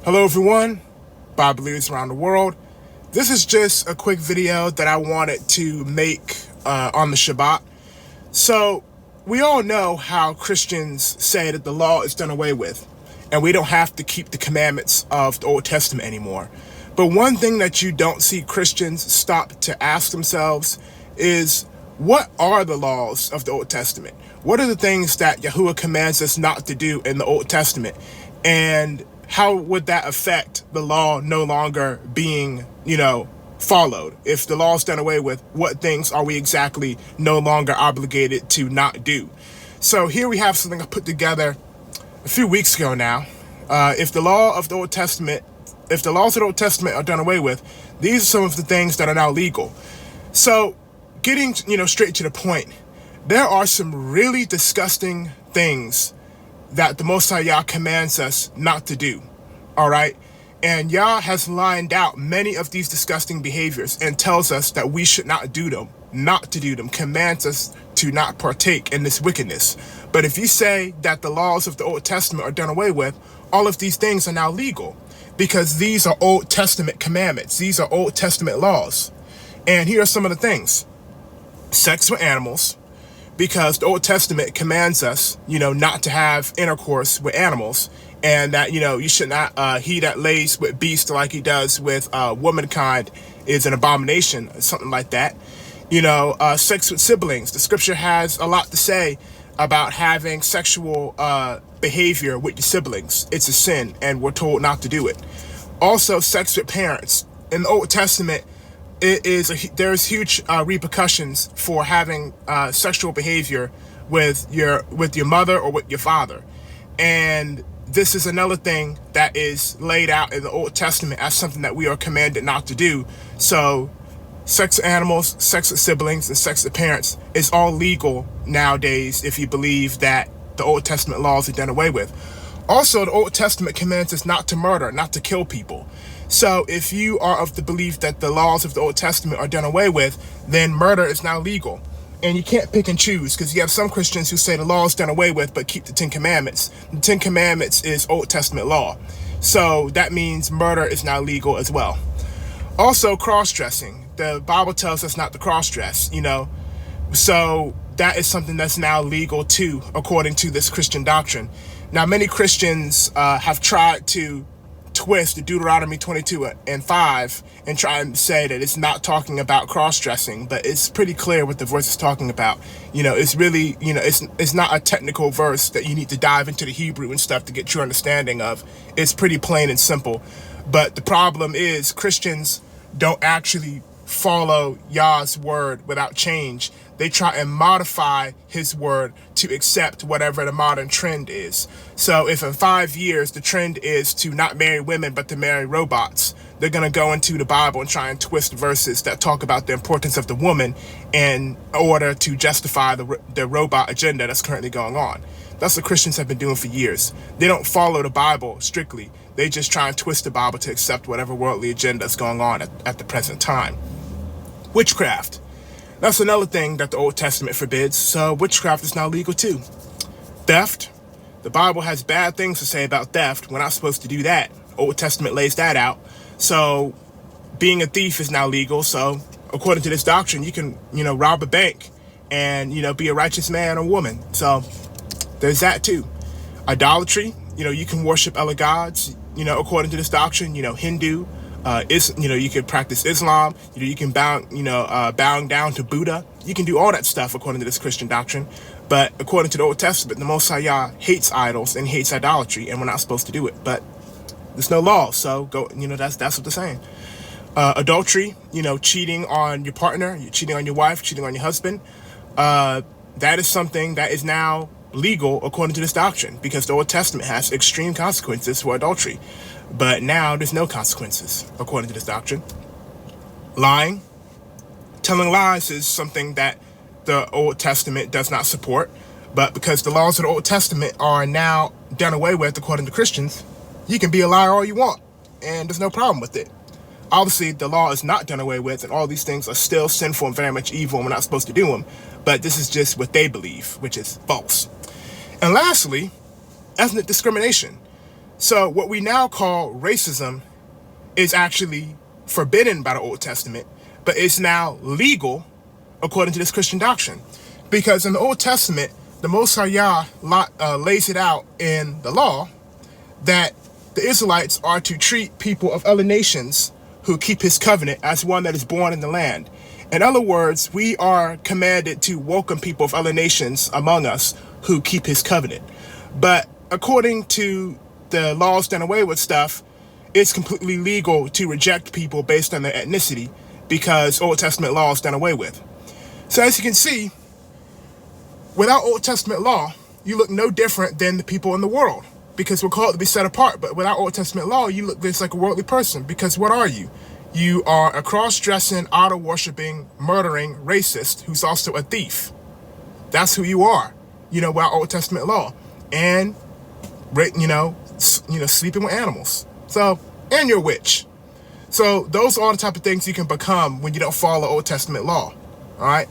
Hello everyone, Bible believers around the world. This is just a quick video that I wanted to make on the Shabbat. So we all know how Christians say that the law is done away with and we don't have to keep the commandments of the Old Testament anymore. But one thing that you don't see Christians stop to ask themselves is, what are the laws of the Old Testament? What are the things that Yahuwah commands us not to do in the Old Testament? And how would that affect the law no longer being, followed? If the law is done away with, what things are we exactly no longer obligated to not do? So here we have something I put together a few weeks ago now. If the laws of the Old Testament are done away with, these are some of the things that are now legal. So getting, straight to the point, there are some really disgusting things that the Most High Yah commands us not to do, all right? And Yah has lined out many of these disgusting behaviors and tells us that we should not do them, commands us to not partake in this wickedness. But if you say that the laws of the Old Testament are done away with, all of these things are now legal because these are Old Testament commandments. These are Old Testament laws. And here are some of the things. Sex with animals, because the Old Testament commands us, not to have intercourse with animals, and that, you should not, he that lays with beasts like he does with womankind is an abomination, something like that. Sex with siblings. The scripture has a lot to say about having sexual behavior with your siblings. It's a sin, and we're told not to do it. Also, sex with parents. In the Old Testament, there's huge repercussions for having sexual behavior with your mother or with your father, and this is another thing that is laid out in the Old Testament as something that we are commanded not to do. So sex with animals, sex with siblings, and sex with parents is all legal nowadays if you believe that the Old Testament laws are done away with. Also, the Old Testament commands us not to murder, not to kill people. So if you are of the belief that the laws of the Old Testament are done away with, then murder is now legal. And you can't pick and choose, because you have some Christians who say the law is done away with but keep the Ten Commandments. The Ten Commandments is Old Testament law. So that means murder is now legal as well. Also, cross-dressing. The Bible tells us not to cross-dress, So that is something that's now legal too, according to this Christian doctrine. Now, many Christians have tried to twist Deuteronomy 22:5 and try and say that it's not talking about cross-dressing, but it's pretty clear what the verse is talking about. It's really, it's not a technical verse that you need to dive into the Hebrew and stuff to get your understanding of. It's pretty plain and simple. But the problem is Christians don't actually follow Yah's word without change. They try and modify his word to accept whatever the modern trend is. So if in 5 years the trend is to not marry women but to marry robots, they're going to go into the Bible and try and twist verses that talk about the importance of the woman in order to justify the robot agenda that's currently going on. That's what Christians have been doing for years. They don't follow the Bible strictly. They just try and twist the Bible to accept whatever worldly agenda is going on at the present time. Witchcraft. That's another thing that the Old Testament forbids, so witchcraft is now legal too. Theft. The Bible has bad things to say about theft. We're not supposed to do that. Old Testament lays that out. So being a thief is now legal. So according to this doctrine, you can, rob a bank and, be a righteous man or woman. So there's that too. Idolatry. You can worship other gods, according to this doctrine, Hindu, you can practice Islam, you can bowing down to Buddha. You can do all that stuff according to this Christian doctrine. But according to the Old Testament, the Most High Yah hates idols and hates idolatry, and we're not supposed to do it. But there's no law, so go. That's what they're saying. Adultery, cheating on your partner, you're cheating on your wife, cheating on your husband. That is something that is now legal according to this doctrine, because the Old Testament has extreme consequences for adultery. But now there's no consequences according to this doctrine. Lying. Telling lies is something that the Old Testament does not support. But because the laws of the Old Testament are now done away with according to Christians, you can be a liar all you want, and there's no problem with it. Obviously, the law is not done away with, and all these things are still sinful and very much evil, and we're not supposed to do them. But this is just what they believe, which is false. And lastly, ethnic discrimination. So what we now call racism is actually forbidden by the Old Testament, but it's now legal according to this Christian doctrine. Because in the Old Testament, the Most High Yah lays it out in the law that the Israelites are to treat people of other nations who keep his covenant as one that is born in the land. In other words, we are commanded to welcome people of other nations among us who keep his covenant. But according to the laws done away with stuff, it's completely legal to reject people based on their ethnicity because Old Testament law is done away with. So as you can see, without Old Testament law, you look no different than the people in the world because we're called to be set apart. But without Old Testament law, you look just like a worldly person because what are you? You are a cross-dressing, idol-worshipping, murdering racist who's also a thief. That's who you are, without Old Testament law. And, sleeping with animals. So, and you're a witch. So those are the type of things you can become when you don't follow Old Testament law. All right?